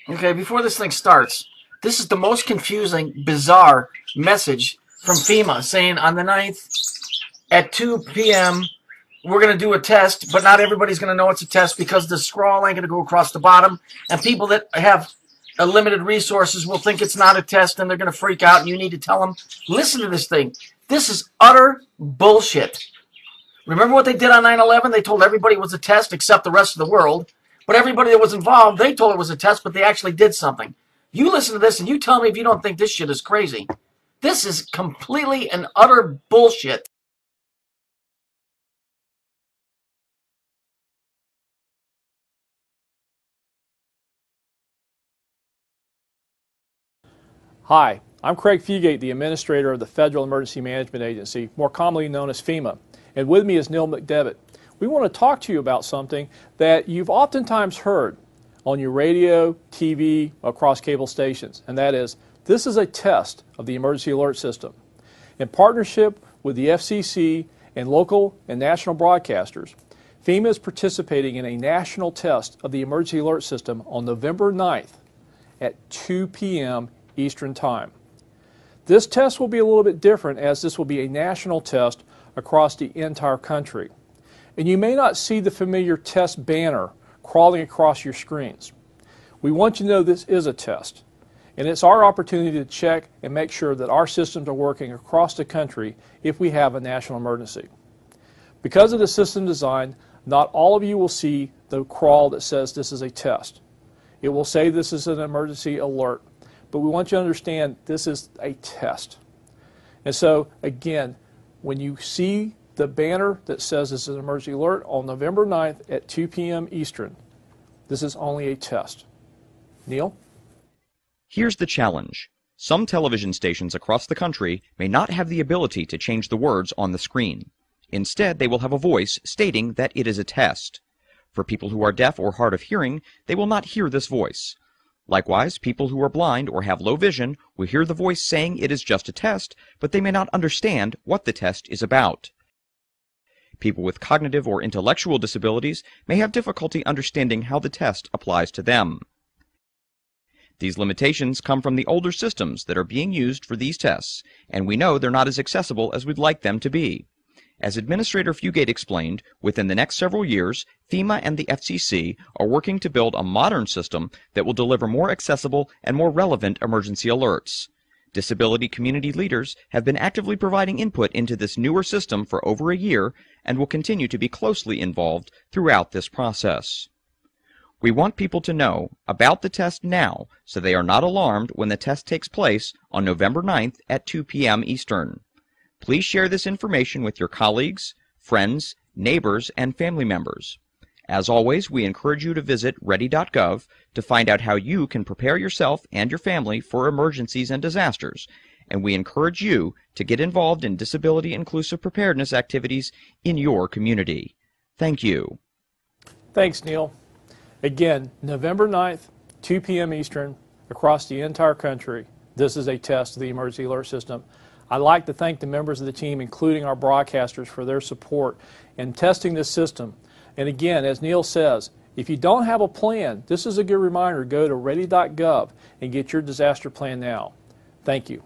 Okay, before this thing starts, this is the most confusing, bizarre message from FEMA saying on the 9th at 2 p.m. we're going to do a test, but not everybody's going to know it's a test because the scroll ain't going to go across the bottom, and people that have limited resources will think it's not a test, and they're going to freak out, and you need to tell them, listen to this thing. This is utter bullshit. Remember what they did on 9/11? They told everybody it was a test except the rest of the world. But everybody that was involved, they told it was a test, but they actually did something. You listen to this and you tell me if you don't think this shit is crazy. This is completely and utter bullshit. Hi, I'm Craig Fugate, the Administrator of the Federal Emergency Management Agency, more commonly known as FEMA, and with me is Neil McDevitt. We want to talk to you about something that you've oftentimes heard on your radio, TV, across cable stations, and that is, this is a test of the emergency alert system. In partnership with the FCC and local and national broadcasters, FEMA is participating in a national test of the emergency alert system on November 9th at 2 p.m. Eastern Time. This test will be a little bit different as this will be a national test across the entire country. And you may not see the familiar test banner crawling across your screens. We want you to know this is a test, and it's our opportunity to check and make sure that our systems are working across the country if we have a national emergency. Because of the system design, not all of you will see the crawl that says this is a test. It will say this is an emergency alert, but we want you to understand this is a test. And so, again, when you see the banner that says this is an emergency alert on November 9th at 2 p.m. Eastern, this is only a test. Neil? Here's the challenge. Some television stations across the country may not have the ability to change the words on the screen. Instead, they will have a voice stating that it is a test. For people who are deaf or hard of hearing, they will not hear this voice. Likewise, people who are blind or have low vision will hear the voice saying it is just a test, but they may not understand what the test is about. People with cognitive or intellectual disabilities may have difficulty understanding how the test applies to them. These limitations come from the older systems that are being used for these tests, and we know they're not as accessible as we'd like them to be. As Administrator Fugate explained, within the next several years, FEMA and the FCC are working to build a modern system that will deliver more accessible and more relevant emergency alerts. Disability community leaders have been actively providing input into this newer system for over a year and will continue to be closely involved throughout this process. We want people to know about the test now so they are not alarmed when the test takes place on November 9th at 2 p.m. Eastern. Please share this information with your colleagues, friends, neighbors, and family members. As always, we encourage you to visit ready.gov to find out how you can prepare yourself and your family for emergencies and disasters, and we encourage you to get involved in disability-inclusive preparedness activities in your community. Thank you. Thanks, Neil. Again, November 9th, 2 p.m. Eastern, across the entire country, this is a test of the emergency alert system. I'd like to thank the members of the team, including our broadcasters, for their support in testing this system. And again, as Neil says, if you don't have a plan, this is a good reminder. Go to ready.gov and get your disaster plan now. Thank you.